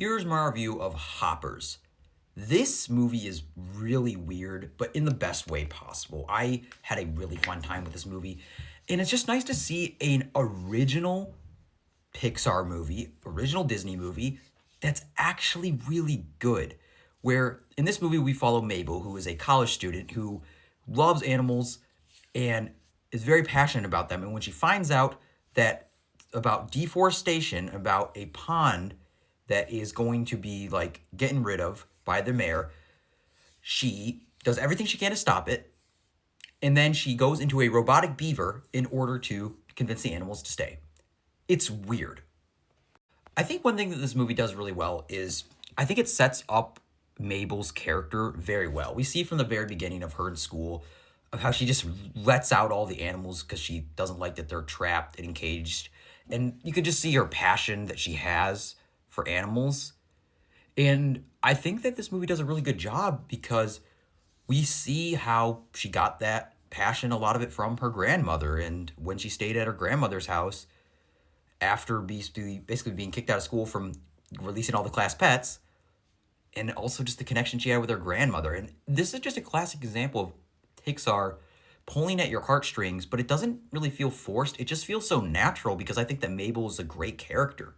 Here's my review of Hoppers. This movie is really weird, but in the best way possible. I had a really fun time with this movie, and it's just nice to see an original Pixar movie, original Disney movie, that's actually really good. Where in this movie, we follow Mabel, who is a college student who loves animals and is very passionate about them. And when she finds out that about deforestation, about a pond that is going to be like getting rid of by the mayor, she does everything she can to stop it. And then she goes into a robotic beaver in order to convince the animals to stay. It's weird. I think one thing that this movie does really well is I think it sets up Mabel's character very well. We see from the very beginning of her in school of how she just lets out all the animals because she doesn't like that they're trapped and encaged. And you could just see her passion that she has for animals. And I think that this movie does a really good job because we see how she got that passion, a lot of it from her grandmother. And when she stayed at her grandmother's house after basically being kicked out of school from releasing all the class pets, and also just the connection she had with her grandmother. And this is just a classic example of Pixar pulling at your heartstrings, but it doesn't really feel forced. It just feels so natural because I think that Mabel is a great character.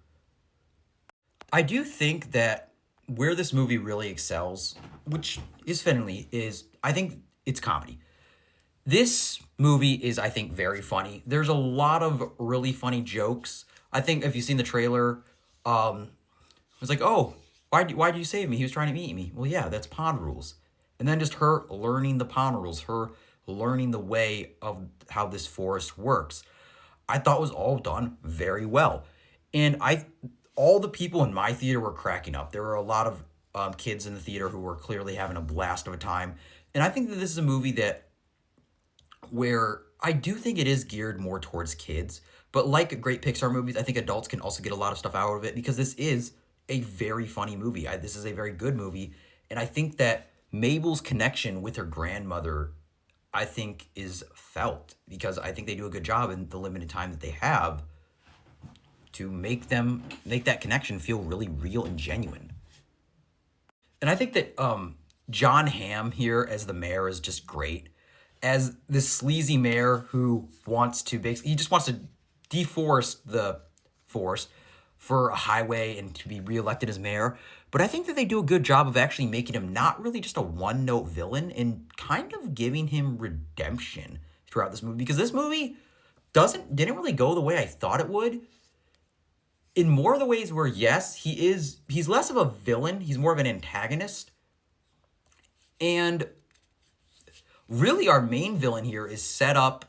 I do think that where this movie really excels, which is fittingly, is I think it's comedy. This movie is, I think, very funny. There's a lot of really funny jokes. I think if you've seen the trailer, it's like, oh, why'd you save me? He was trying to eat me. Well, yeah, that's pond rules. And then just her learning the pond rules, her learning the way of how this forest works, I thought was all done very well. And all the people in my theater were cracking up. There were a lot of kids in the theater who were clearly having a blast of a time. And I think that this is a movie where I do think it is geared more towards kids. But like great Pixar movies, I think adults can also get a lot of stuff out of it because this is a very funny movie. This is a very good movie. And I think that Mabel's connection with her grandmother, I think, is felt because I think they do a good job in the limited time that they have to make that connection feel really real and genuine. And I think that John Hamm here as the mayor is just great. As this sleazy mayor who he just wants to deforest the forest for a highway and to be reelected as mayor. But I think that they do a good job of actually making him not really just a one-note villain and kind of giving him redemption throughout this movie. Because this movie didn't really go the way I thought it would. In more of the ways where, yes, he's less of a villain. He's more of an antagonist. And really our main villain here is set up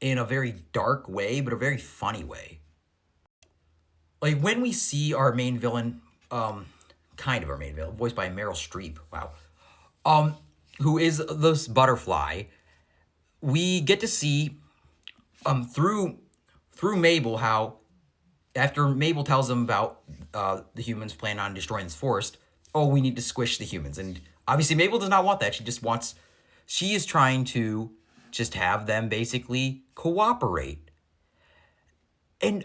in a very dark way, but a very funny way. Like when we see our main villain, kind of our main villain, voiced by Meryl Streep, wow, who is this butterfly, we get to see through Mabel how after Mabel tells them about the humans plan on destroying this forest, oh, we need to squish the humans. And obviously Mabel does not want that. She is trying to just have them basically cooperate. And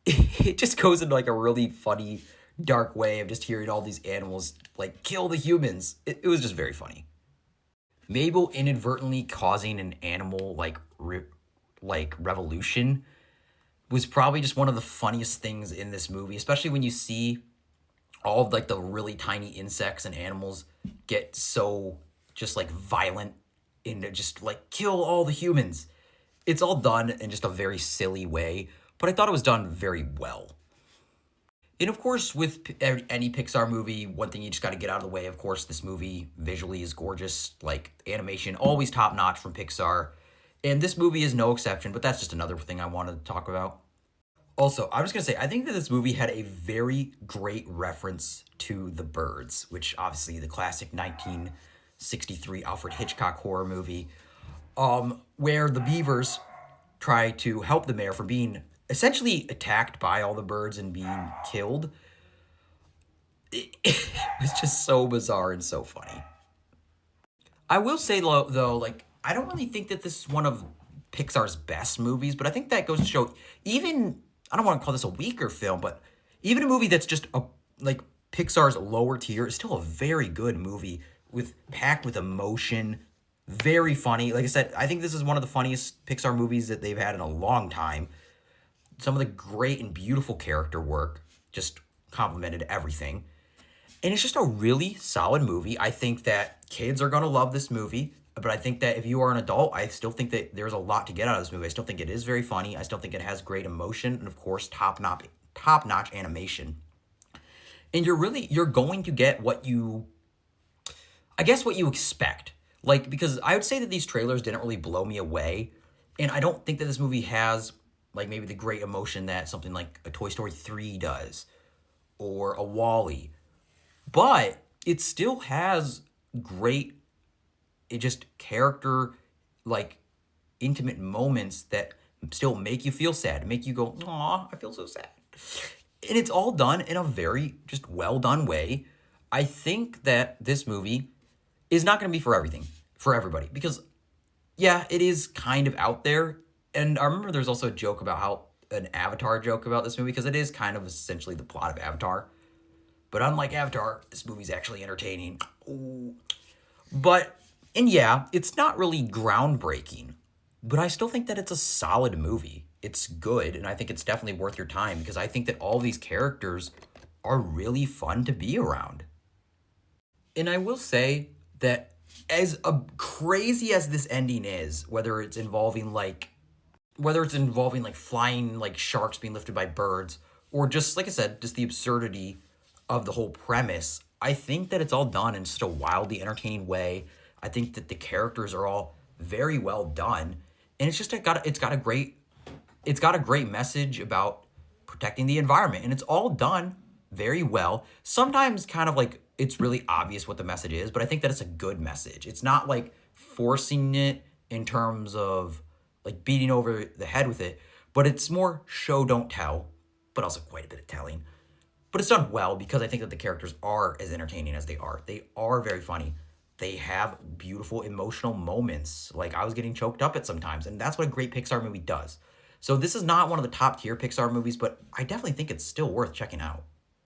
it just goes into like a really funny, dark way of just hearing all these animals like kill the humans. It was just very funny. Mabel inadvertently causing an animal revolution was probably just one of the funniest things in this movie, especially when you see all of like the really tiny insects and animals get so just like violent and just like kill all the humans. It's all done in just a very silly way, but I thought it was done very well. And of course, with any Pixar movie, one thing you just got to get out of the way, of course, this movie visually is gorgeous. Like, animation, always top-notch from Pixar. And this movie is no exception, but that's just another thing I wanted to talk about. Also, I'm just going to say, I think that this movie had a very great reference to The Birds, which obviously the classic 1963 Alfred Hitchcock horror movie, where the beavers try to help the mayor from being essentially attacked by all the birds and being killed. It was just so bizarre and so funny. I will say, though, like, I don't really think that this is one of Pixar's best movies, but I think that goes to show, even, I don't want to call this a weaker film, but even a movie that's just Pixar's lower tier is still a very good movie with packed with emotion, very funny. Like I said, I think this is one of the funniest Pixar movies that they've had in a long time. Some of the great and beautiful character work just complemented everything. And it's just a really solid movie. I think that kids are going to love this movie, but I think that if you are an adult, I still think that there's a lot to get out of this movie. I still think it is very funny. I still think it has great emotion and of course top-notch animation. And you're going to get what you I guess what you expect. Like because I would say that these trailers didn't really blow me away, and I don't think that this movie has like maybe the great emotion that something like a Toy Story 3 does or a Wally, but it still has great it just character like intimate moments that still make you feel sad, make you go, "Aw, I feel so sad." And it's all done in a very just well done way. I think that this movie is not going to be for everything, for everybody, because yeah, it is kind of out there. And I remember there's also a joke about how an Avatar joke about this movie because it is kind of essentially the plot of Avatar. But unlike Avatar, this movie's actually entertaining. Ooh. But and yeah, it's not really groundbreaking, but I still think that it's a solid movie. It's good, and I think it's definitely worth your time because I think that all these characters are really fun to be around. And I will say that as crazy as this ending is, whether it's involving like flying like sharks being lifted by birds or just like I said, just the absurdity of the whole premise, I think that it's all done in such a wildly entertaining way. I think that the characters are all very well done, and it's got a great message about protecting the environment, and it's all done very well. Sometimes kind of like it's really obvious what the message is, but I think that it's a good message. It's not like forcing it in terms of like beating over the head with it, but it's more show don't tell, but also quite a bit of telling. But it's done well because I think that the characters are as entertaining as they are. They are very funny. They have beautiful emotional moments. Like I was getting choked up at sometimes, and that's what a great Pixar movie does. So this is not one of the top tier Pixar movies, but I definitely think it's still worth checking out.